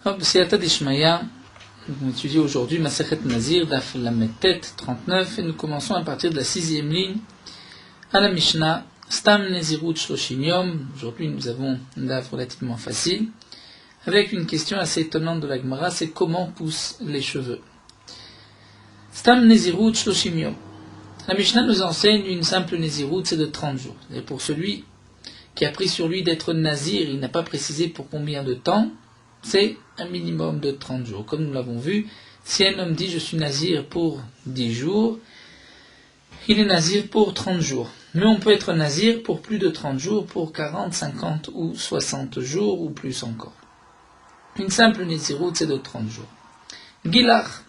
Siyata Dishmaya, nous étudions aujourd'hui Masechet Nazir, Daf Lametet 39, et nous commençons à partir de la 6e ligne à la Mishnah, Stam Nezirut Shloshim Yom. Aujourd'hui nous avons un Daf relativement facile, avec une question assez étonnante de la Gemara, c'est comment poussent les cheveux. Stam Nezirut Shloshim Yom. La Mishnah nous enseigne une simple Nezirut, c'est de 30 jours. Et pour celui qui a pris sur lui d'être Nazir, il n'a pas précisé pour combien de temps, c'est un minimum de 30 jours. Comme nous l'avons vu, si un homme dit je suis Nazir pour 10 jours, il est Nazir pour 30 jours. Mais on peut être Nazir pour plus de 30 jours, pour 40, 50 ou 60 jours ou plus encore. Une simple Nézirut, c'est de 30 jours. Gilach,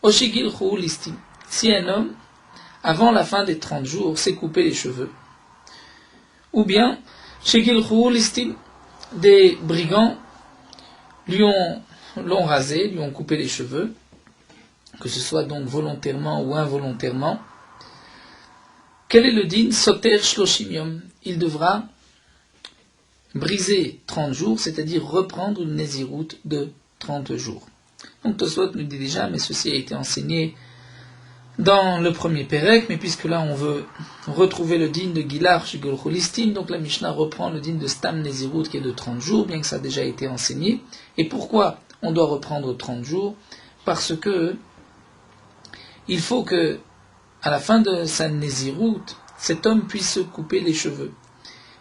Oshigilchu listim. Si un homme, avant la fin des 30 jours, s'est coupé les cheveux, ou bien, Shigilchu listim, des brigands l'ont rasé, lui ont coupé les cheveux, que ce soit donc volontairement ou involontairement. Quel est le din? Soter shloshim yom. Il devra briser 30 jours, c'est-à-dire reprendre une nézirut de 30 jours. Donc Tosfot nous dit déjà, mais ceci a été enseigné dans le premier Pérec, mais puisque là on veut retrouver le din de Gilar Shigolcho Listim, donc la Mishnah reprend le din de Stam Nezirut qui est de 30 jours, bien que ça a déjà été enseigné. Et pourquoi on doit reprendre 30 jours? Parce que il faut que, à la fin de sa Nezirut, cet homme puisse se couper les cheveux.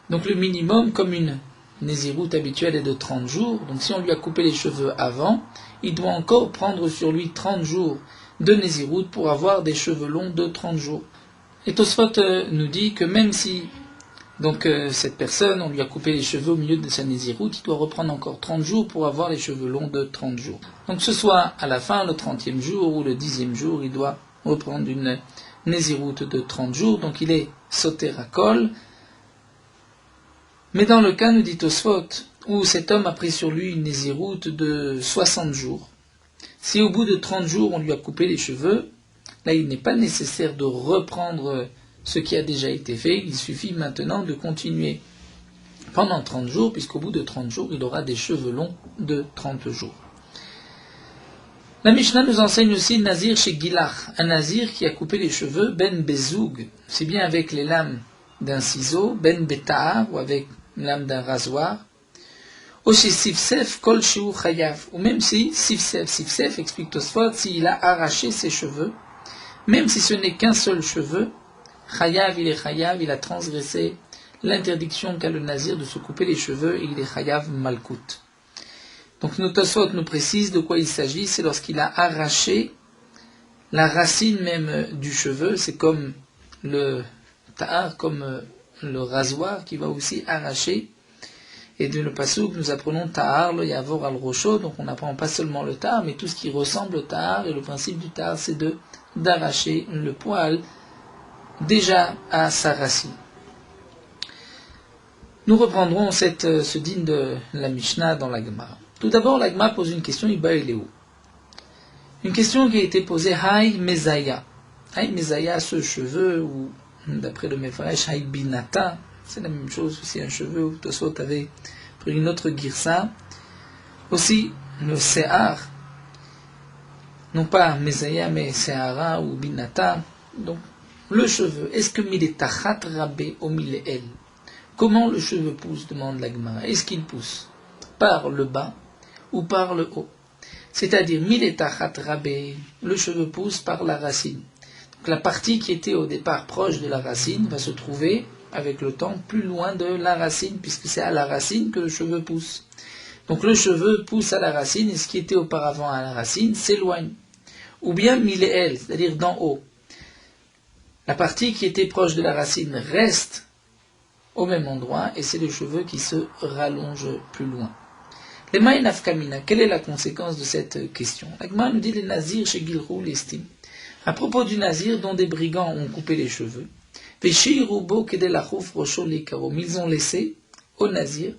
Donc le minimum, comme une Nezirut habituelle est de 30 jours, donc si on lui a coupé les cheveux avant, il doit encore prendre sur lui 30 jours de Nézirut pour avoir des cheveux longs de 30 jours. Et Tosfot nous dit que même si cette personne, on lui a coupé les cheveux au milieu de sa Nézirut, il doit reprendre encore 30 jours pour avoir les cheveux longs de 30 jours. Donc ce soit à la fin, le 30e jour ou le 10e jour, il doit reprendre une Nézirut de 30 jours, donc il est soter à kol. Mais dans le cas, nous dit Tosfot, où cet homme a pris sur lui une Nézirut de 60 jours, si au bout de 30 jours on lui a coupé les cheveux, là il n'est pas nécessaire de reprendre ce qui a déjà été fait, il suffit maintenant de continuer pendant 30 jours, puisqu'au bout de 30 jours il aura des cheveux longs de 30 jours. La Mishnah nous enseigne aussi le Nazir chez Gilach, un Nazir qui a coupé les cheveux, ben bezoug, c'est bien avec les lames d'un ciseau, ben beta'ar, ou avec une lame d'un rasoir, Oshi sifsef kol shiu chayav, ou même si sifsef explique Tosfot, s'il a arraché ses cheveux, même si ce n'est qu'un seul cheveu, chayav, il est chayav, il a transgressé l'interdiction qu'a le nazir de se couper les cheveux, et il est chayav malkout. Donc notre Tosfot nous précise de quoi il s'agit, c'est lorsqu'il a arraché la racine même du cheveu, c'est comme le ta'ar, comme le rasoir qui va aussi arracher. Et de le passouk, nous apprenons ta'ar, le yavor al rocho, donc on n'apprend pas seulement le ta'ar, mais tout ce qui ressemble au ta'ar, et le principe du ta'ar, c'est d'arracher le poil déjà à sa racine. Nous reprendrons ce din de la Mishnah dans la Gemara. Tout d'abord, la Gemara pose une question, Iba Eleu. Une question qui a été posée, Hay Mezaya. Hay Mezaya, ce cheveu, ou d'après le Mefaresh, Hay Binata, c'est la même chose, aussi un cheveu, où Tosfot avait pris une autre girsa. Aussi, le Se'ar, non pas Mezaya, mais Se'ara ou Binata. Donc, le cheveu, est-ce que Miletachat Rabé ou Mileel? Comment le cheveu pousse, demande la Gemara. Est-ce qu'il pousse par le bas ou par le haut? C'est-à-dire, Miletachat Rabé, le cheveu pousse par la racine. Donc, la partie qui était au départ proche de la racine va se trouver avec le temps plus loin de la racine, puisque c'est à la racine que le cheveu pousse. Donc le cheveu pousse à la racine, et ce qui était auparavant à la racine s'éloigne. Ou bien mileel, c'est-à-dire d'en haut. La partie qui était proche de la racine reste au même endroit, et c'est le cheveu qui se rallonge plus loin. Les maïn afkamina, quelle est la conséquence de cette question? L'Agma nous dit les nazirs chez Gilchou l'estime. À propos du nazir dont des brigands ont coupé les cheveux, ils ont laissé au nazir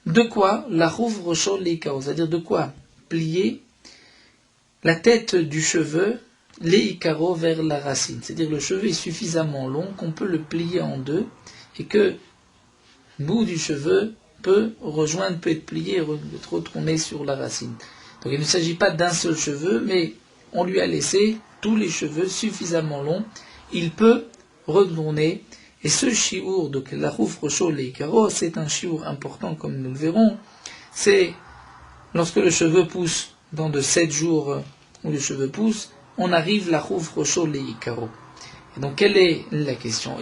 de quoi la rouvre rochol leikao, c'est-à-dire de quoi plier la tête du cheveu leikaro vers la racine, c'est-à-dire le cheveu est suffisamment long qu'on peut le plier en deux et que le bout du cheveu peut être plié, être retourné sur la racine. Donc il ne s'agit pas d'un seul cheveu, mais on lui a laissé tous les cheveux suffisamment longs. Il peut retourner. Et ce chiour, donc la rouf rocho leikaro, c'est un chiour important comme nous le verrons. C'est lorsque le cheveu pousse dans de 7 jours où le cheveu pousse, on arrive la rouf rocho leikaro. Et donc quelle est la question?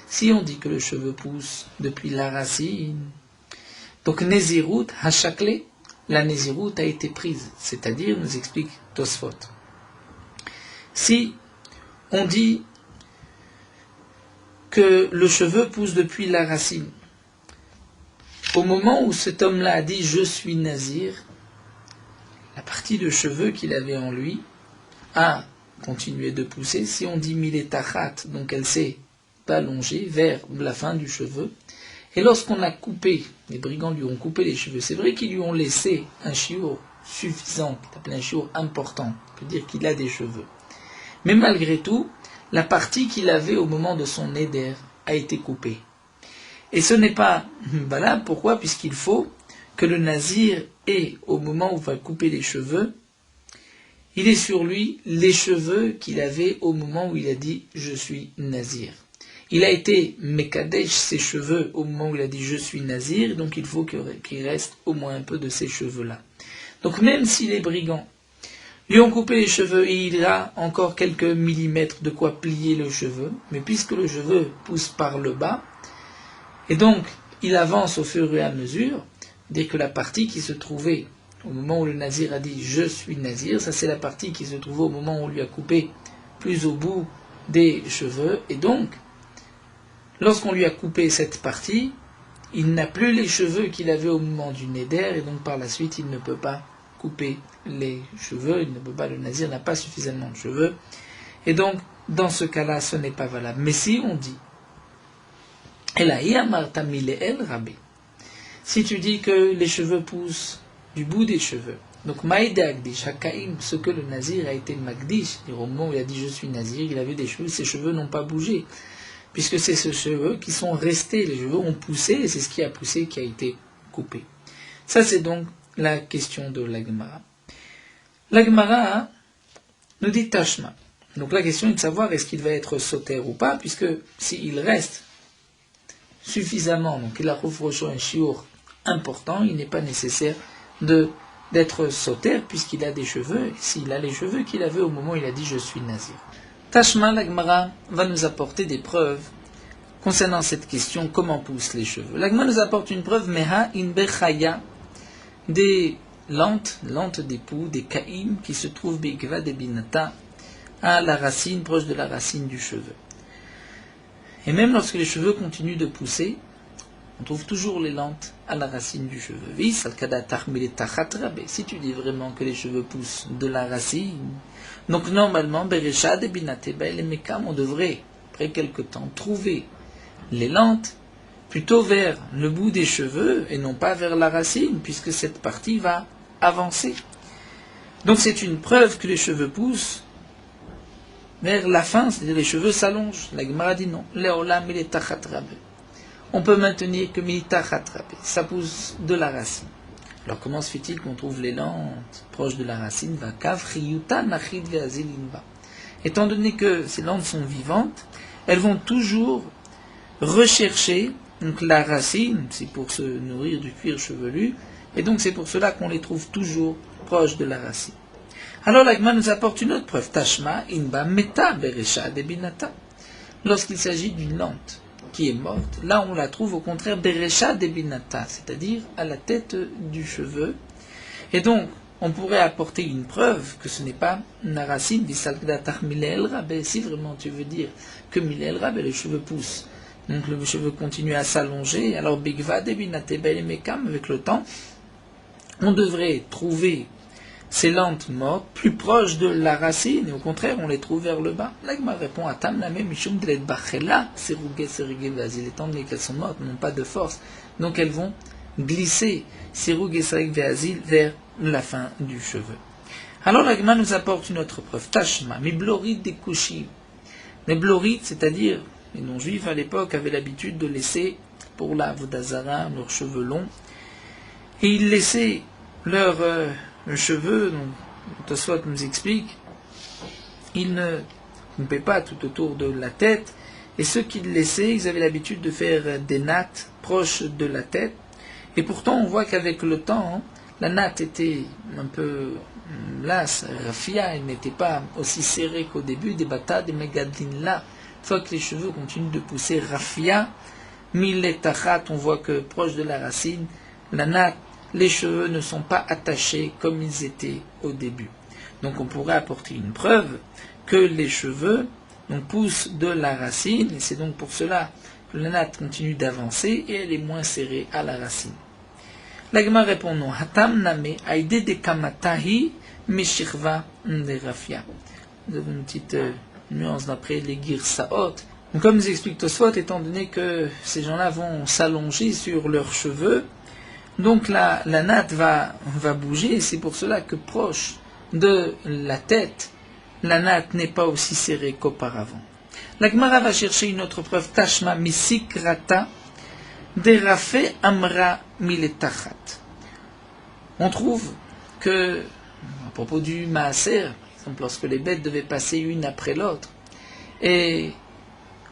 Si on dit que le cheveu pousse depuis la racine, donc Nézirut hachakle, la Nézirut a été prise, c'est-à-dire, nous explique Tosfot. Si on dit que le cheveu pousse depuis la racine, au moment où cet homme-là a dit « je suis nazir », la partie de cheveux qu'il avait en lui a continué de pousser. Si on dit « miletachat », donc elle s'est allongée vers la fin du cheveu. Et lorsqu'on a coupé, les brigands lui ont coupé les cheveux, c'est vrai qu'ils lui ont laissé un chiour suffisant, qui s'appelle un chiour important, on peut dire qu'il a des cheveux. Mais malgré tout, la partie qu'il avait au moment de son éder a été coupée. Et ce n'est pas valable, pourquoi? Puisqu'il faut que le nazir ait, au moment où il va couper les cheveux, il est sur lui les cheveux qu'il avait au moment où il a dit « je suis nazir ». Il a été mekadesh ses cheveux au moment où il a dit « je suis nazir », donc il faut qu'il reste au moins un peu de ces cheveux-là. Donc même si les brigands lui ont coupé les cheveux et il a encore quelques millimètres de quoi plier le cheveu, mais puisque le cheveu pousse par le bas, et donc il avance au fur et à mesure, dès que la partie qui se trouvait au moment où le nazir a dit « je suis nazir », ça c'est la partie qui se trouvait au moment où on lui a coupé plus au bout des cheveux, et donc lorsqu'on lui a coupé cette partie, il n'a plus les cheveux qu'il avait au moment du néder, et donc par la suite il ne peut pas couper les cheveux, il ne peut pas, le nazir n'a pas suffisamment de cheveux, et donc dans ce cas-là ce n'est pas valable. Mais si on dit si tu dis que les cheveux poussent du bout des cheveux, donc maïdagdish hakaim, ce que le nazir a été magdish, au moment où il a dit je suis nazir, il avait des cheveux, ses cheveux n'ont pas bougé, puisque c'est ces cheveux qui sont restés, les cheveux ont poussé, et c'est ce qui a poussé qui a été coupé. Ça c'est donc la question de la Gemara. La Gemara nous dit Tashma. Donc la question est de savoir est-ce qu'il va être sauter ou pas, puisque s'il reste suffisamment, donc il a refroché un chiour important, il n'est pas nécessaire d'être sauter puisqu'il a des cheveux, s'il a les cheveux qu'il avait au moment où il a dit je suis nazir. Tashma, la Gemara va nous apporter des preuves concernant cette question, comment poussent les cheveux. La Gemara nous apporte une preuve, Meha in Bechaya, des lentes d'époux, des caïms qui se trouvent Beikva de Binata, à la racine, proche de la racine du cheveu. Et même lorsque les cheveux continuent de pousser, on trouve toujours les lentes à la racine du cheveu. Si tu dis vraiment que les cheveux poussent de la racine, donc normalement, on devrait, après quelque temps, trouver les lentes plutôt vers le bout des cheveux et non pas vers la racine, puisque cette partie va avancer. Donc c'est une preuve que les cheveux poussent vers la fin, c'est-à-dire les cheveux s'allongent. La Gemara dit non. On peut maintenir que ça pousse de la racine. Alors comment se fait-il qu'on trouve les lentes proches de la racine? Étant donné que ces lentes sont vivantes, elles vont toujours rechercher donc la racine, c'est pour se nourrir du cuir chevelu, et donc c'est pour cela qu'on les trouve toujours proches de la racine. Alors l'Agma nous apporte une autre preuve. Tashma inba meta beresha de binata. Lorsqu'il s'agit d'une lente qui est morte, là on la trouve au contraire beresha de binata, c'est-à-dire à la tête du cheveu. Et donc on pourrait apporter une preuve que ce n'est pas la racine d'Isalkdatach milel rabbe. Si vraiment tu veux dire que milel rabbe, les cheveux poussent, donc le cheveu continue à s'allonger, alors bigva de binate bel mekam, avec le temps, on devrait trouver ces lentes mortes plus proches de la racine, et au contraire, on les trouve vers le bas. L'Agma répond à Tam la même Mishum de l'Edbachela, Serouge, Serigé, Vazil, étant donné qu'elles sont mortes, n'ont pas de force, donc elles vont glisser Serouge, Serigé, Vazil vers la fin du cheveu. Alors l'Agma nous apporte une autre preuve. Tashma, Miblorit des Kushim. Les blorites, c'est-à-dire les non-juifs à l'époque, avaient l'habitude de laisser pour la Vodazara, leurs cheveux longs. Et ils laissaient leurs cheveux, donc Tosfot nous explique, ils ne coupaient pas tout autour de la tête, et ceux qu'ils laissaient, ils avaient l'habitude de faire des nattes proches de la tête, et pourtant on voit qu'avec le temps, la natte était un peu lasse, rafia, elle n'était pas aussi serrée qu'au début, des bata, des megadlin là, une fois que les cheveux continuent de pousser rafia, miletachat, on voit que proche de la racine, la natte, les cheveux ne sont pas attachés comme ils étaient au début. Donc on pourrait apporter une preuve que les cheveux poussent de la racine, et c'est donc pour cela que la natte continue d'avancer et elle est moins serrée à la racine. La Gemara répond non. Hatam name aide de kamatahi meshirva de rafia. Nous avons une petite nuance d'après les girsaot. Donc comme nous explique Tosfot, étant donné que ces gens-là vont s'allonger sur leurs cheveux, donc la natte va bouger, et c'est pour cela que proche de la tête, la natte n'est pas aussi serrée qu'auparavant. La Gemara va chercher une autre preuve, Tashma misikrata derafe amra miletachat. On trouve que, à propos du maaser, par exemple, lorsque les bêtes devaient passer une après l'autre, et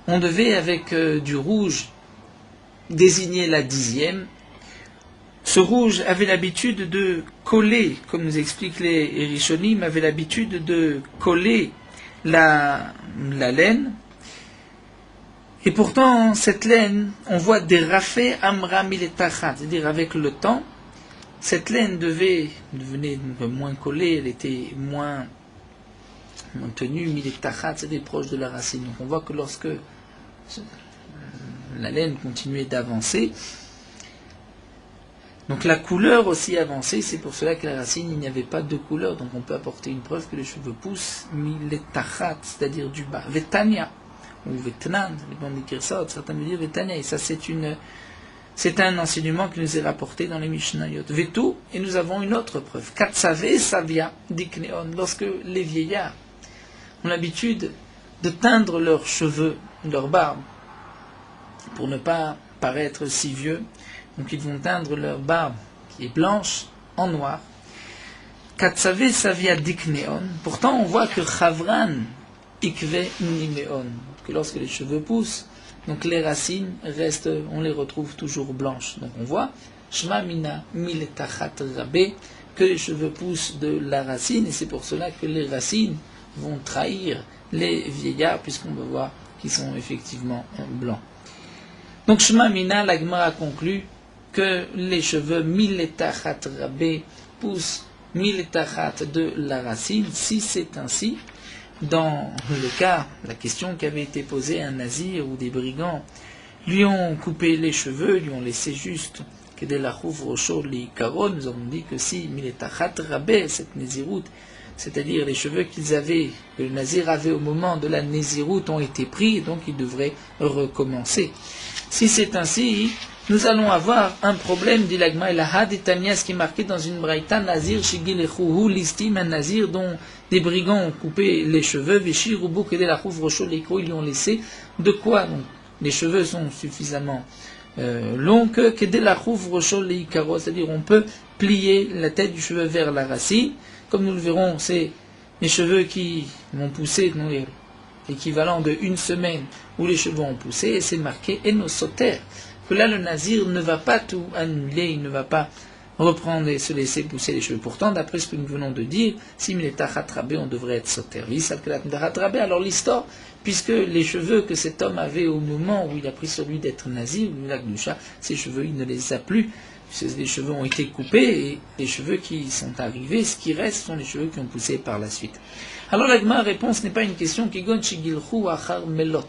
on devait avec du rouge désigner la 10e, ce rouge avait l'habitude de coller, comme nous expliquent les Rishonim, avait l'habitude de coller la laine. Et pourtant, cette laine, on voit des rafés amra miletachat, c'est-à-dire avec le temps, cette laine devenait moins collée, elle était moins tenue, miletachat, c'est-à-dire proche de la racine. Donc on voit que lorsque la laine continuait d'avancer, donc la couleur aussi avançait, c'est pour cela que la racine, il n'y avait pas de couleur. Donc on peut apporter une preuve que les cheveux poussent, miletachat, c'est-à-dire du bas. Vetania, ou vetnan, certains me disent vetania, et ça c'est un enseignement qui nous est rapporté dans les Mishnayot. Vetu, et nous avons une autre preuve. Katsave savia dikneon, lorsque les vieillards ont l'habitude de teindre leurs cheveux, leur barbe, pour ne pas paraître si vieux. Donc ils vont teindre leur barbe, qui est blanche, en noir. Katsave savia dikneon. Pourtant, on voit que Chavran ikve nimeon, que lorsque les cheveux poussent, donc les racines restent, on les retrouve toujours blanches. Donc on voit, Shma mina miletachat rabé, que les cheveux poussent de la racine, et c'est pour cela que les racines vont trahir les vieillards, puisqu'on va voir qu'ils sont effectivement blancs. Donc Shma mina, la Gemara conclut que les cheveux miletachat rabé poussent miletachat de la racine. Si c'est ainsi, dans le cas, la question qui avait été posée à un nazir ou des brigands, lui ont coupé les cheveux, lui ont laissé juste que de la rouvre chaud les carots, nous avons dit que si miletachat rabé, cette nésiroute, c'est-à-dire les cheveux que le nazir avait au moment de la nésiroute ont été pris, donc il devrait recommencer. Si c'est ainsi, nous allons avoir un problème, dit l'Agma et la Haditania, ce qui est marqué dans une braïta, Nazir, Shigil et Chouhou, l'istime, un Nazir dont des brigands ont coupé les cheveux, Véchi, Roubou, Kedé, la Chouvre, Rocho, les crocs, ils lui ont laissé. De quoi donc les cheveux sont suffisamment longs que Kedé, la Chouvre, Rocho, les Icaro, c'est-à-dire on peut plier la tête du cheveu vers la racine. Comme nous le verrons, c'est les cheveux qui vont pousser, l'équivalent de une semaine où les cheveux ont poussé, et c'est marqué Enosoter. Que là, le nazir ne va pas tout annuler, il ne va pas reprendre et se laisser pousser les cheveux. Pourtant, d'après ce que nous venons de dire, si miletachat rabé, on devrait être soter. Alors l'histoire, puisque les cheveux que cet homme avait au moment où il a pris celui d'être nazir, le lac du chat, ses cheveux, il ne les a plus. Les cheveux ont été coupés, et les cheveux qui sont arrivés, ce qui reste, sont les cheveux qui ont poussé par la suite. Alors la réponse n'est pas une question qui gon shigilchu achar melot.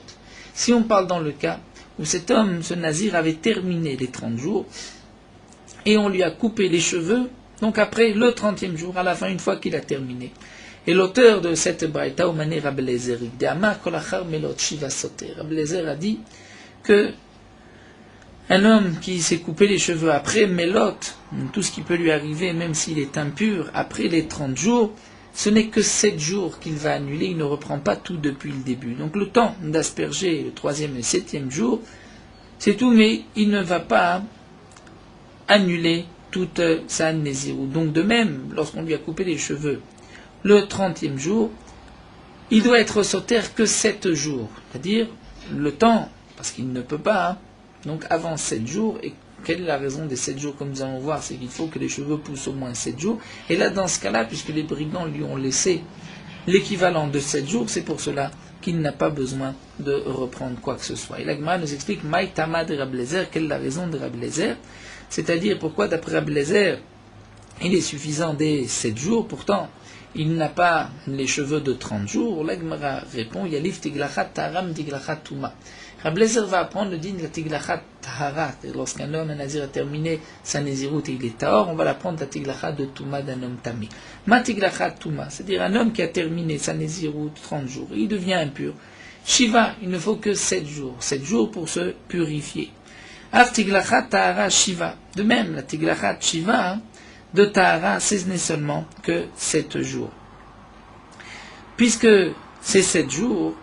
Si on parle dans le cas où cet homme, ce nazir, avait terminé les 30 jours, et on lui a coupé les cheveux, donc après le 30e jour, à la fin, une fois qu'il a terminé. Et l'auteur de cette braïta, Omane Rabelezer, Rabelezer a dit que un homme qui s'est coupé les cheveux après Melot, tout ce qui peut lui arriver, même s'il est impur, après les 30 jours, ce n'est que 7 jours qu'il va annuler, il ne reprend pas tout depuis le début. Donc le temps d'asperger le 3e et 7e jour, C'est tout, mais il ne va pas annuler toute sa nézirut. Donc de même, lorsqu'on lui a coupé les cheveux le 30e jour, il doit être sauter que 7 jours, c'est-à-dire le temps, parce qu'il ne peut pas, donc avant 7 jours, et quelle est la raison des 7 jours, comme nous allons voir, c'est qu'il faut que les cheveux poussent au moins 7 jours, et là dans ce cas-là, puisque les brigands lui ont laissé l'équivalent de 7 jours, c'est pour cela qu'il n'a pas besoin de reprendre quoi que ce soit. Et la Gemara nous explique, Maï Tama de Rabbi Eliezer, quelle est la raison de Rabbi Eliezer, c'est-à-dire pourquoi d'après Rabbi Eliezer, il est suffisant des 7 jours, pourtant il n'a pas les cheveux de 30 jours. La Gemara répond, Yalif Tiglachat Taharam Tiglachat Tuma. Rabbi Eliezer va apprendre le din de la Tiglachat Tahara. Lorsqu'un homme, un nazir, a terminé sa nézirut et il est tahor, on va l'apprendre la Tiglachat de Tuma d'un homme tamé. Ma Tiglachat Tuma, c'est-à-dire un homme qui a terminé sa nézirut 30 jours, il devient impur. Shiva, il ne faut que 7 jours. 7 jours pour se purifier. Av Tiglachat Tahara Shiva. De même, la Tiglachat Shiva, de Tahara, ce n'est seulement que 7 jours. Puisque c'est 7 jours,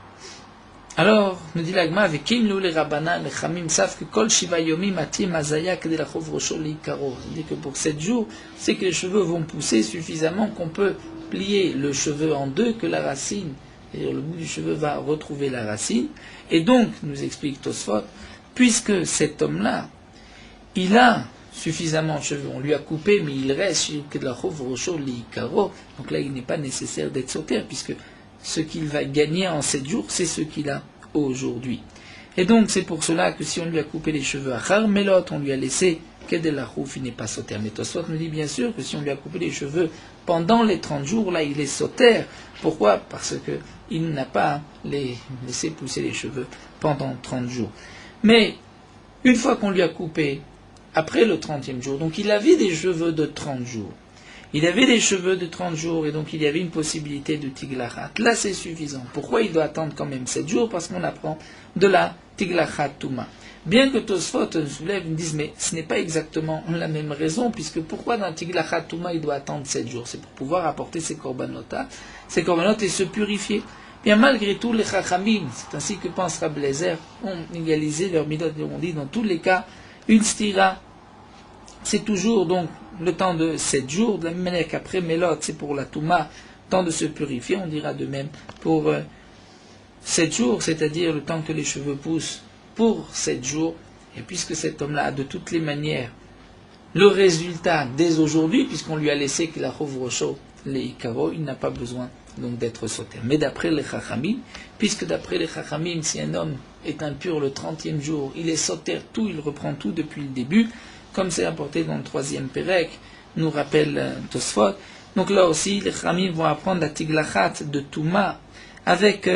alors, nous dit l'agma, avec Kim nous les Rabbanan, les Chamim savent que Kol Shiva Yomi Mati Mazaya Kedelachov Roshol Likaro. C'est-à-dire que pour 7 jours, c'est que les cheveux vont pousser suffisamment qu'on peut plier le cheveu en deux, que la racine, c'est-à-dire le bout du cheveu va retrouver la racine. Et donc, nous explique Tosfot, puisque cet homme-là, il a suffisamment de cheveux, on lui a coupé, mais il reste Kedelachov Roshol Likaro. Donc là, il n'est pas nécessaire d'être sauté, puisque ce qu'il va gagner en 7 jours, c'est ce qu'il a aujourd'hui. Et donc, c'est pour cela que si on lui a coupé les cheveux à Charmelot, on lui a laissé Kedelachouf, il n'est pas sauter. Mais Tosfot nous dit bien sûr que si on lui a coupé les cheveux pendant les 30 jours, là, il est sauter. Pourquoi ? Parce qu'il n'a pas laissé pousser les cheveux pendant 30 jours. Mais, une fois qu'on lui a coupé, après le 30e jour, donc il avait des cheveux de 30 jours, il avait des cheveux de 30 jours et donc il y avait une possibilité de Tiglachat. Là, c'est suffisant. Pourquoi il doit attendre quand même 7 jours ? Parce qu'on apprend de la Tiglachat Touma. Bien que Tosfot nous soulève, ils disent, mais ce n'est pas exactement la même raison, puisque pourquoi dans Tiglachat Touma il doit attendre 7 jours ? C'est pour pouvoir apporter ses corbanotes et se purifier. Bien malgré tout, les Chachamim, c'est ainsi que pense Rabbi Eliezer, ont égalisé leur midot et ont dit, dans tous les cas, une stira, c'est toujours donc le temps de 7 jours, de la même manière qu'après Mélot, c'est pour la Touma, temps de se purifier, on dira de même pour 7 jours, c'est-à-dire le temps que les cheveux poussent pour 7 jours, et puisque cet homme-là a de toutes les manières le résultat dès aujourd'hui, puisqu'on lui a laissé qu'il a Roshot les Ikaro, il n'a pas besoin donc d'être sauté. Mais d'après les Chachamim, puisque d'après les Chachamim, si un homme est impur le 30e jour, il est sauté tout, il reprend tout depuis le début, comme c'est apporté dans le 3e Pérec, nous rappelle Tosfot. Donc là aussi, les Chachamim vont apprendre la Tiglachat de Touma avec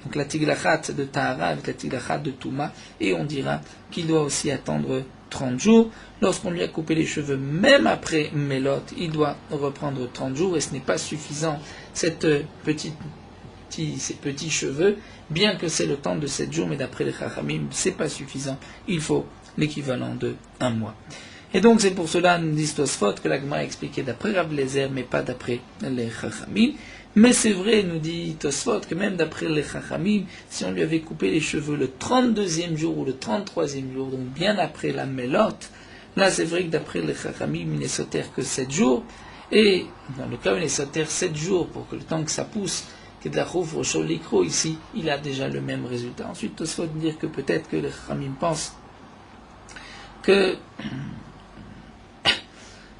donc la Tiglachat de Tahara avec la Tiglachat de Touma, et on dira qu'il doit aussi attendre 30 jours. Lorsqu'on lui a coupé les cheveux, même après Mélot, il doit reprendre 30 jours, et ce n'est pas suffisant, ces petits cheveux, bien que c'est le temps de 7 jours, mais d'après les Chachamim, c'est pas suffisant, il faut l'équivalent de 1 mois. Et donc c'est pour cela, nous dit Tosfot, que la Gemara a expliqué d'après Rabbi Eliezer, mais pas d'après les Chachamim. Mais c'est vrai, nous dit Tosfot, que même d'après les Chachamim, si on lui avait coupé les cheveux le 32e jour ou le 33e jour, donc bien après la Mélot, là c'est vrai que d'après les Chachamim, il n'est sauter que 7 jours, et dans le cas où il est sauter 7 jours, pour que le temps que ça pousse, que de la Chouf Roshol Likro, ici, il a déjà le même résultat. Ensuite, Tosfot dire que peut-être que les Chachamim pensent que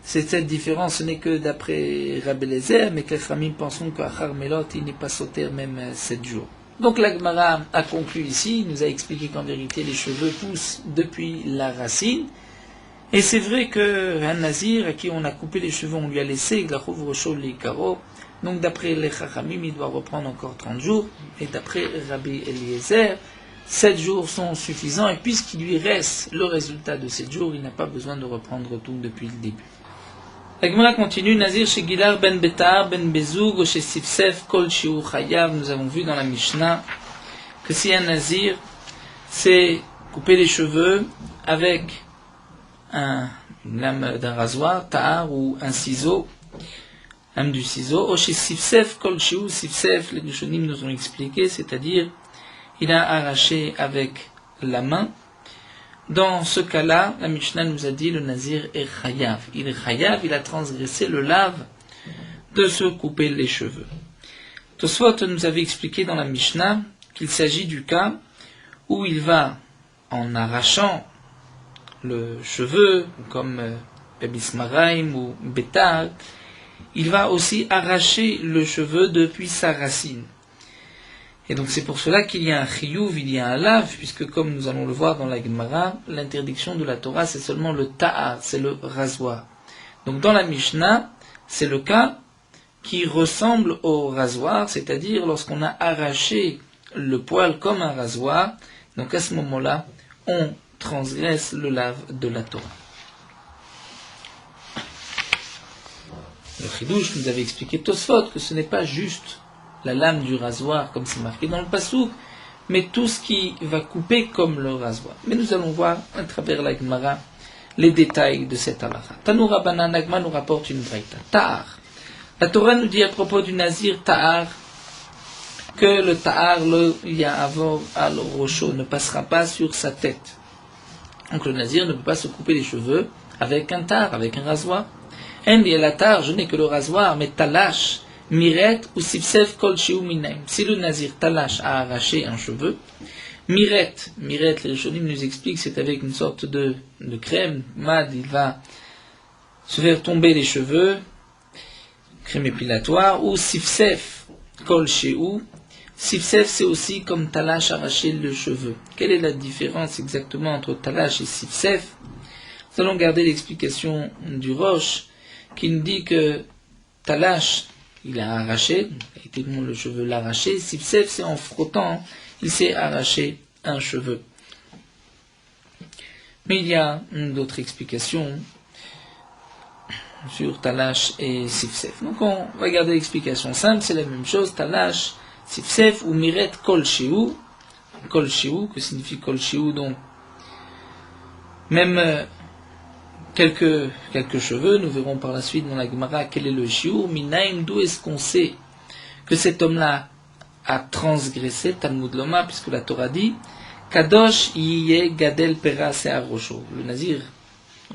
cette différence, ce n'est que d'après Rabbi Eliezer, mais que les Chachamim penseront qu'à Charmelot, il n'est pas sauter même 7 jours. Donc la Gemara a conclu ici, il nous a expliqué qu'en vérité les cheveux poussent depuis la racine, et c'est vrai qu'un nazir à qui on a coupé les cheveux, on lui a laissé la Chouf Roshol Likaro, donc d'après les Chachamim, il doit reprendre encore 30 jours, et d'après Rabbi Eliezer, 7 jours sont suffisants, et puisqu'il lui reste le résultat de 7 jours, il n'a pas besoin de reprendre tout depuis le début. La Gemara continue, Nazir chez Gilar ben Betar ben Bezoug ou chez Sifsef kol shiur chayav. Nous avons vu dans la Mishnah que si un Nazir s'est coupé les cheveux avec une lame d'un rasoir, ta'ar ou un ciseau, lame du ciseau, ou chez Sifsef kol shiur, Sifsef, les Rishonim nous ont expliqué, c'est-à-dire il a arraché avec la main Dans ce cas-là, la Mishnah nous a dit le nazir est chayav. Il est chayav, il a transgressé le lave de se couper les cheveux. Tosfot nous avait expliqué dans la Mishnah qu'il s'agit du cas où il va, en arrachant le cheveu, comme Bismaraim ou Betar, il va aussi arracher le cheveu depuis sa racine. Et donc c'est pour cela qu'il y a un chiyuv, il y a un lave, puisque comme nous allons le voir dans la Gemara, l'interdiction de la Torah c'est seulement le ta'ar, c'est le rasoir. Donc dans la Mishnah, c'est le cas qui ressemble au rasoir, c'est-à-dire lorsqu'on a arraché le poil comme un rasoir, donc à ce moment-là, on transgresse le lave de la Torah. Le Chidouche nous avait expliqué Tosfot que ce n'est pas juste la lame du rasoir comme c'est marqué dans le Passouk, mais tout ce qui va couper comme le rasoir. Mais nous allons voir à travers la Gemara les détails de cette halakha. Tanoura Banan Agma nous rapporte une braïta. Ta'ar. La Torah nous dit à propos du nazir Ta'ar que le Ta'ar, le Ya'avor al-Rosho, ne passera pas sur sa tête. Donc le nazir ne peut pas se couper les cheveux avec un Ta'ar, avec un rasoir. En Ta'ar, je n'ai que le rasoir, mais Talash, Miret ou Sifsef Kol Shiu Minaim. Si le nazir Talash a arraché un cheveu, Miret, les Rishonim nous expliquent, c'est avec une sorte de crème, Mad, il va se faire tomber les cheveux, crème épilatoire, ou Sifsef Kol Shiu. Sifsef, c'est aussi comme Talash arracher le cheveu. Quelle est la différence exactement entre Talash et Sifsef? Nous allons garder l'explication du Roche, qui nous dit que Talash, il a arraché, effectivement le cheveu l'a arraché. Sifsef, c'est en frottant, il s'est arraché un cheveu. Mais il y a d'autres explications sur Talash et Sifsef. Donc on va garder l'explication simple, c'est la même chose, Talash, Sifsef ou Miret Kol Shiu. Kol Shiu, que signifie Kol Shiu, donc même quelques cheveux, nous verrons par la suite dans la Gemara quel est le shiur, minaim, d'où est-ce qu'on sait que cet homme-là a transgressé, Talmud Loma, puisque la Torah dit, Kadosh yiye gadel pera se'arosho. Le nazir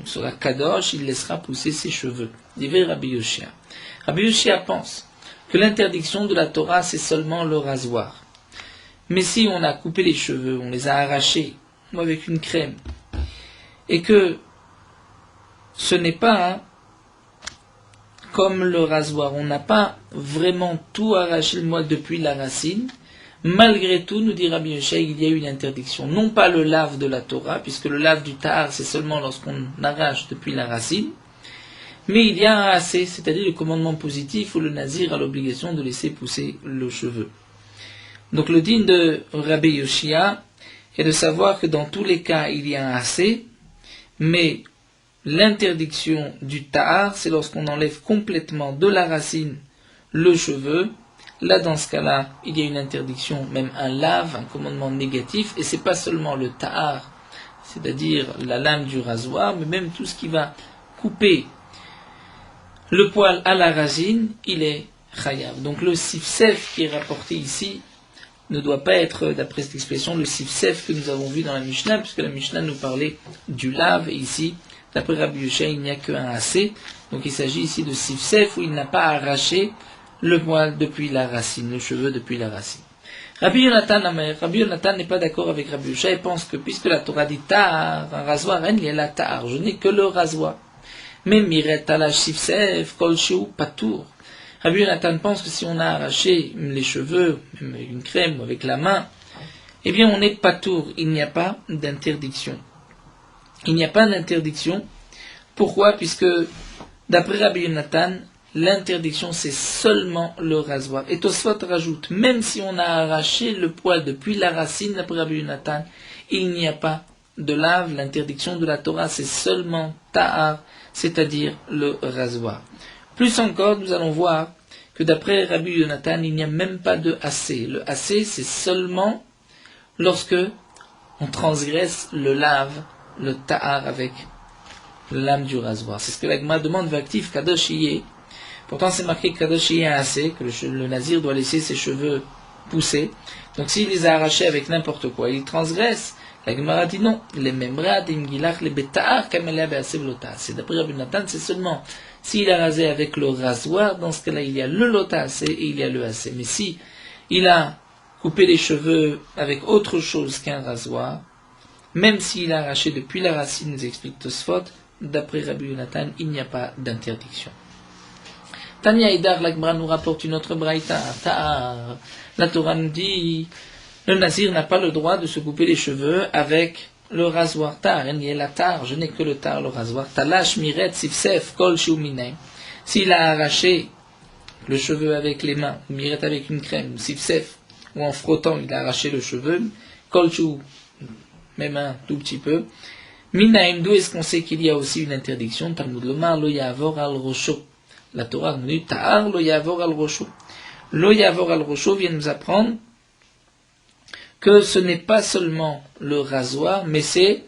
sera Kadosh, il laissera pousser ses cheveux. Divrei Rabbi Yoshia. Rabbi Yoshia pense que l'interdiction de la Torah c'est seulement le rasoir. Mais si on a coupé les cheveux, on les a arrachés, ou avec une crème, et que ce n'est pas comme le rasoir, on n'a pas vraiment tout arraché le moelle depuis la racine. Malgré tout, nous dit Rabbi Yoshai, il y a une interdiction. Non pas le lave de la Torah, puisque le lave du Tahar, c'est seulement lorsqu'on arrache depuis la racine, mais il y a un assez, c'est-à-dire le commandement positif où le nazir a l'obligation de laisser pousser le cheveu. Donc le din de Rabbi Yoshia est de savoir que dans tous les cas, il y a un assez, mais l'interdiction du ta'ar, c'est lorsqu'on enlève complètement de la racine le cheveu. Là, dans ce cas-là, il y a une interdiction, même un lave, un commandement négatif, et c'est pas seulement le ta'ar, c'est-à-dire la lame du rasoir, mais même tout ce qui va couper le poil à la racine, il est chayav. Donc le sifsef qui est rapporté ici ne doit pas être, d'après cette expression, le sifsef que nous avons vu dans la Mishnah, puisque la Mishnah nous parlait du lave, et ici, d'après Rabbi Yoshai, il n'y a qu'un assez. Donc il s'agit ici de sifsef, où il n'a pas arraché le poil depuis la racine, le cheveu depuis la racine. Rabbi Yonatan n'est pas d'accord avec Rabbi Yoshai, il pense que puisque la Torah dit ta'ar, un rasoir, il y a la ta'ar, je n'ai que le rasoir. Mais miret talash sifsef, kol shiu patour. Rabbi Yonatan pense que si on a arraché les cheveux, même avec une crème ou avec la main, eh bien on est patour, il n'y a pas d'interdiction. Il n'y a pas d'interdiction. Pourquoi? Puisque, d'après Rabbi Yonatan, l'interdiction c'est seulement le rasoir. Et Tosfot rajoute, même si on a arraché le poil depuis la racine, d'après Rabbi Yonatan, il n'y a pas de lave. L'interdiction de la Torah c'est seulement ta'ar, c'est-à-dire le rasoir. Plus encore, nous allons voir que d'après Rabbi Yonatan, il n'y a même pas de assez. Le assez c'est seulement lorsque on transgresse le lave, le ta'ar avec la lame du rasoir. C'est ce que l'Agma demande, Vaktif Kadosh Yé. Pourtant c'est marqué Kadosh Yé assez, que le nazir doit laisser ses cheveux pousser. Donc s'il les a arrachés avec n'importe quoi, il transgresse La Gemara dit non. Les memrad imgilach le beta'ar kamelea be'asev lota. C'est d'après Rabbi Nathan, c'est seulement s'il a rasé avec le rasoir, dans ce cas-là, il y a le lota assez et il y a le assez. Mais si il a coupé les cheveux avec autre chose qu'un rasoir, même s'il a arraché depuis la racine, nous explique Tosfot, d'après Rabbi Nathan, il n'y a pas d'interdiction. Tanya Idar, la Gemara nous rapporte une autre braïta. Ta'ar. La Torah nous dit, le nazir n'a pas le droit de se couper les cheveux avec le rasoir tar. Je n'ai que le tar, le rasoir. Talash miret sifsef kol shuminem. S'il a arraché le cheveu avec les mains, ou miret avec une crème, ou sifsef, ou en frottant, il a arraché le cheveu, kol shu, même un tout petit peu. Minaim, d'où est-ce qu'on sait qu'il y a aussi une interdiction? Talmud lomar lo yavor al rosho. La Torah nous dit ta'ar lo yavor al rosho. Lo yavor al rosho vient nous apprendre que ce n'est pas seulement le rasoir, mais c'est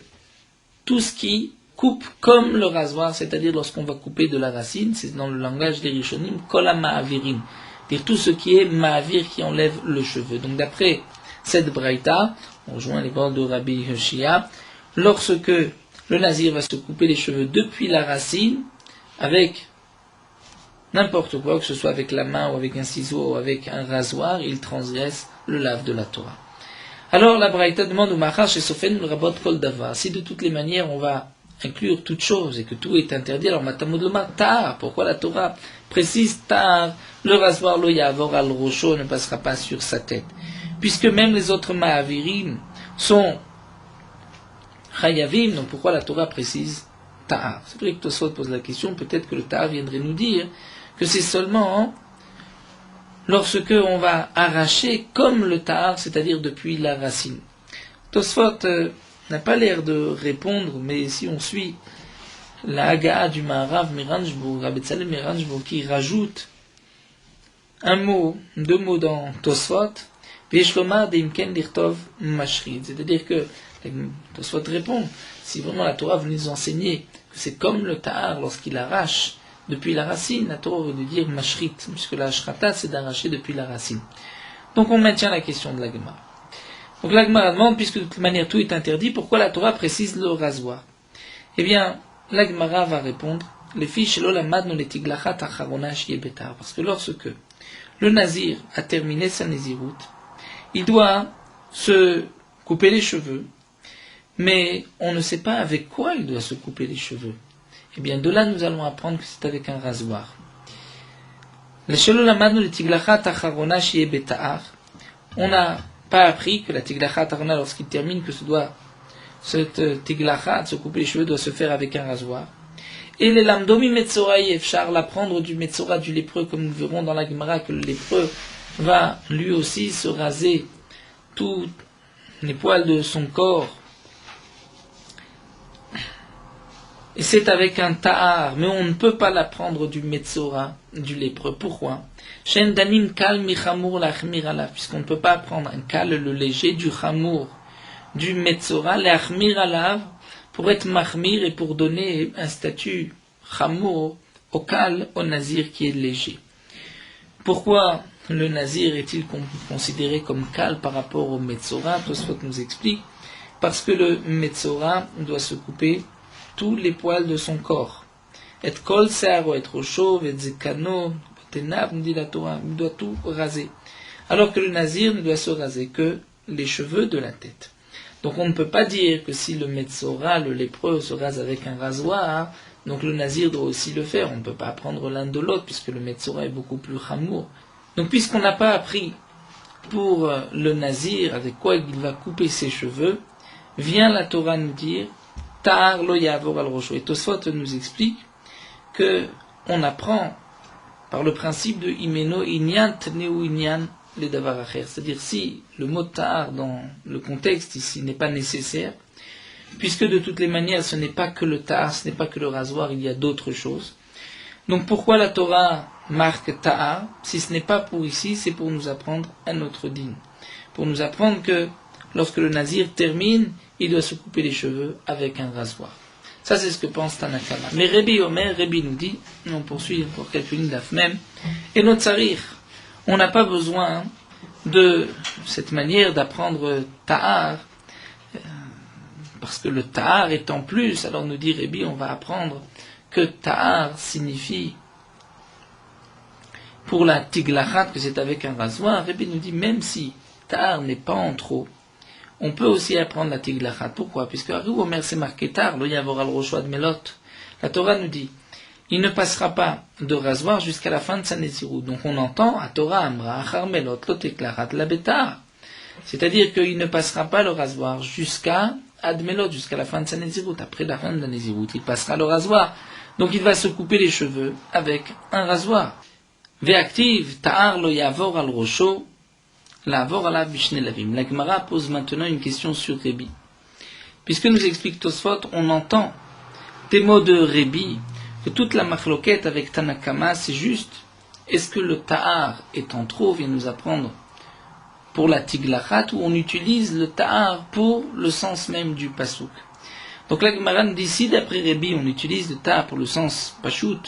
tout ce qui coupe comme le rasoir, c'est-à-dire lorsqu'on va couper de la racine, c'est dans le langage des Rishonim, kol ha-ma'avirim, c'est-à-dire tout ce qui est ma'avir, qui enlève le cheveu. Donc d'après cette braïta, on rejoint les bords de Rabbi Yoshia, lorsque le nazir va se couper les cheveux depuis la racine, avec n'importe quoi, que ce soit avec la main ou avec un ciseau ou avec un rasoir, il transgresse le lave de la Torah. Alors la Braïta demande au Machar chez Sofen le Rabot Kol Davar. Si de toutes les manières on va inclure toute chose et que tout est interdit, alors Matamud Lomar Tar, pourquoi la Torah précise Tar, le rasoir lo yavor al rosho ne passera pas sur sa tête, puisque même les autres Ma'avirim sont Chayavim, donc pourquoi la Torah précise Tar? C'est vrai que Tosfot pose la question, peut-être que le Tar viendrait nous dire que c'est seulement lorsque on va arracher comme le tar, c'est-à-dire depuis la racine. Tosfot n'a pas l'air de répondre, mais si on suit la Hagaa du Maharav Miranjbourg, Rabbi Tzalem Miranjbourg, qui rajoute un mot, deux mots dans Tosfot, Veshlomar deimken lirtov mashrid, c'est-à-dire que Tosfot répond, si vraiment la Torah veut nous enseigner que c'est comme le tar lorsqu'il arrache depuis la racine, la Torah veut dire mashrit, puisque la shrata c'est d'arracher depuis la racine. Donc on maintient la question de la Gemara. Donc la Gemara demande, puisque de toute manière tout est interdit, pourquoi la Torah précise le rasoir? Eh bien, la Gemara va répondre, les fiches l'olamad no letiglachat acharona shiebetar, parce que lorsque le nazir a terminé sa nésiroute, il doit se couper les cheveux, mais on ne sait pas avec quoi il doit se couper les cheveux. Eh bien, de là, nous allons apprendre que c'est avec un rasoir. On n'a pas appris que la tiglachat acharona, lorsqu'il termine, que cette tiglachat, se couper les cheveux, doit se faire avec un rasoir. Et les lamdomi metzora yefchar, l'apprendre du metzora, du lépreux, comme nous verrons dans la Gemara, que le lépreux va lui aussi se raser tous les poils de son corps. Et c'est avec un ta'ar, mais on ne peut pas l'apprendre du metzora, du lépreux. Pourquoi? Shen danim kal mi chamour l'achmir alav, puisqu'on ne peut pas apprendre un kal, le léger, du chamour, du metzora, l'achmir alav, pour être mahmir et pour donner un statut chamour au kal, au nazir qui est léger. Pourquoi le nazir est-il considéré comme kal par rapport au metzora? Tosfot nous explique, parce que le metzora doit se couper tous les poils de son corps. Et kol se'aro, être chauve, et zekano, tenab, dit la Torah, il doit tout raser. Alors que le nazir ne doit se raser que les cheveux de la tête. Donc on ne peut pas dire que si le metzora, le lépreux, se rase avec un rasoir, donc le nazir doit aussi le faire. On ne peut pas apprendre l'un de l'autre, puisque le metzora est beaucoup plus chamour. Donc puisqu'on n'a pas appris pour le nazir avec quoi il va couper ses cheveux, vient la Torah nous dire Tar lo yavor al rosho. Et Tosfot nous explique que on apprend par le principe de imeno inyan tneu inyan le davar acher. C'est-à-dire si le mot tar dans le contexte ici n'est pas nécessaire, puisque de toutes les manières ce n'est pas que le tar, ce n'est pas que le rasoir, il y a d'autres choses. Donc pourquoi la Torah marque tar? Si ce n'est pas pour ici, c'est pour nous apprendre un autre din. Pour nous apprendre que lorsque le nazir termine, il doit se couper les cheveux avec un rasoir. Ça, c'est ce que pense Tanakama. Mais Rabbi nous dit, on poursuit pour quelques lignes d'af même, et notre sarir, on n'a pas besoin de cette manière d'apprendre ta'ar, parce que le ta'ar est en plus. Alors nous dit Rébi, on va apprendre que ta'ar signifie pour la tiglachat, que c'est avec un rasoir. Rébi nous dit, même si ta'ar n'est pas en trop, on peut aussi apprendre la tiglachat. Pourquoi? Puisque Arou Omer c'est marqué tar, lo yavor al roshua de melot. La Torah nous dit, il ne passera pas de rasoir jusqu'à la fin de sa nézirut. Donc on entend, à Torah amra, achar melot, lo teklachat la betar. C'est-à-dire qu'il ne passera pas le rasoir jusqu'à Admelot, jusqu'à la fin de sa nézirut. Après la fin de la nézirut, il passera le rasoir. Donc il va se couper les cheveux avec un rasoir. Ve'activ, ta'ar lo yavor al rosho, la'avor alav bishne lavim. La Gemara pose maintenant une question sur Rébi. Puisque nous explique Tosfot, on entend des mots de Rébi, que toute la machloquette avec Tanakama, c'est juste, est-ce que le ta'ar est en trop, vient nous apprendre pour la tiglachat, où on utilise le ta'ar pour le sens même du pasouk. Donc la Gemara nous dit, si d'après Rébi, on utilise le ta'ar pour le sens pachout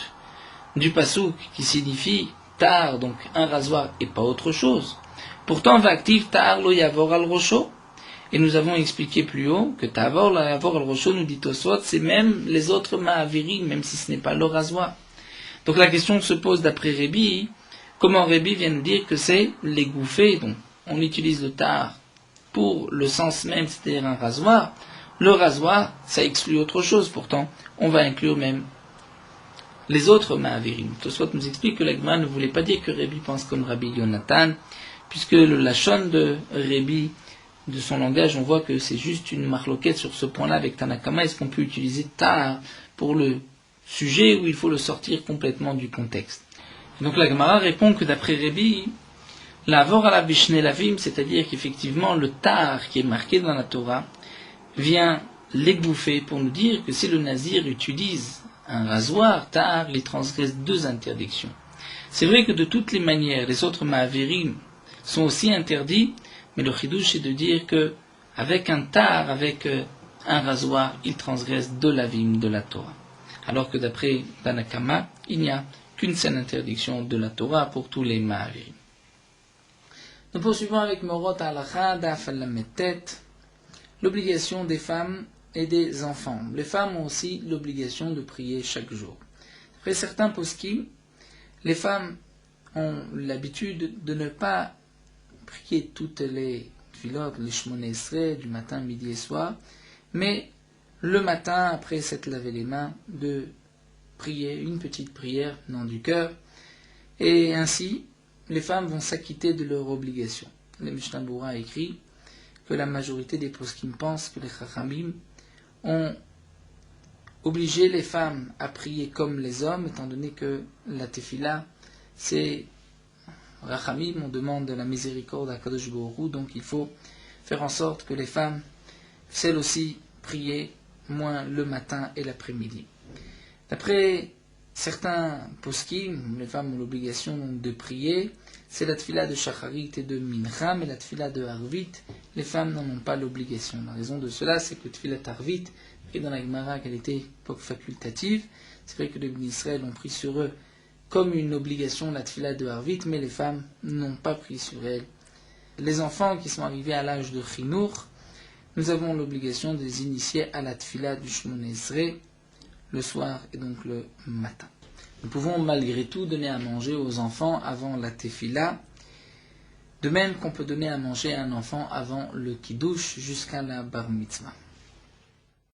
du pasouk, qui signifie ta'ar, donc un rasoir et pas autre chose. Pourtant, va'activ ta'ar lo yavor al rosho. Et nous avons expliqué plus haut que ta'avor lo yavor al rosho, nous dit Tosfot, c'est même les autres ma'avirim, même si ce n'est pas le rasoir. Donc la question se pose d'après Rébi, comment Rébi vient nous dire que c'est les gouffés, donc on utilise le ta'ar pour le sens même, c'est-à-dire un rasoir. Le rasoir, ça exclut autre chose, pourtant, on va inclure même les autres ma'avirim. Tosfot nous explique que l'Agma ne voulait pas dire que Rébi pense comme Rabbi Yonatan, puisque le lachon de Rébi, de son langage, on voit que c'est juste une marloquette sur ce point-là avec Tanakama. Est-ce qu'on peut utiliser ta'ar pour le sujet où il faut le sortir complètement du contexte? Donc la Gemara répond que d'après Rébi, l'avor ala bishne lavim, c'est-à-dire qu'effectivement le ta'ar qui est marqué dans la Torah vient l'égbouffer pour nous dire que si le nazir utilise un rasoir, ta'ar, il transgresse deux interdictions. C'est vrai que de toutes les manières, les autres ma'avirim sont aussi interdits, mais le chidouche est de dire que avec un ta'ar, avec un rasoir, il transgresse de lavim de la Torah. Alors que d'après Tanakama, il n'y a qu'une seule interdiction de la Torah pour tous les ma'avirim. Nous poursuivons avec Morot Halacha, Daf Lametet, l'obligation des femmes et des enfants. Les femmes ont aussi l'obligation de prier chaque jour. Après certains poskim, les femmes ont l'habitude de ne pas prier toutes les tfilot, les shmoneh esrei, du matin, midi et soir, mais le matin, après s'être lavé les mains, de prier une petite prière venant du cœur, et ainsi, les femmes vont s'acquitter de leur obligation. Le Mishnah Berurah a écrit que la majorité des poskim pensent que les chachamim ont obligé les femmes à prier comme les hommes, étant donné que la tefila, c'est rachamim, on demande de la miséricorde à Kadosh Baruch Hu, donc il faut faire en sorte que les femmes, celles aussi, prient moins le matin et l'après-midi. D'après certains poskim, les femmes ont l'obligation de prier, c'est la tefila de Shacharit et de Mincha, mais la tefila de Harvit, les femmes n'en ont pas l'obligation. La raison de cela, c'est que tefila Harvit, et dans la Gemara qu'elle était facultative, c'est vrai que les Bnei Israël ont pris sur eux comme une obligation la tefila de Harvit, mais les femmes n'ont pas pris sur elles. Les enfants qui sont arrivés à l'âge de Chinour, nous avons l'obligation de les initier à la tefila du shmoneh esrei, le soir et donc le matin. Nous pouvons malgré tout donner à manger aux enfants avant la tefila, de même qu'on peut donner à manger à un enfant avant le kiddush jusqu'à la bar mitzvah.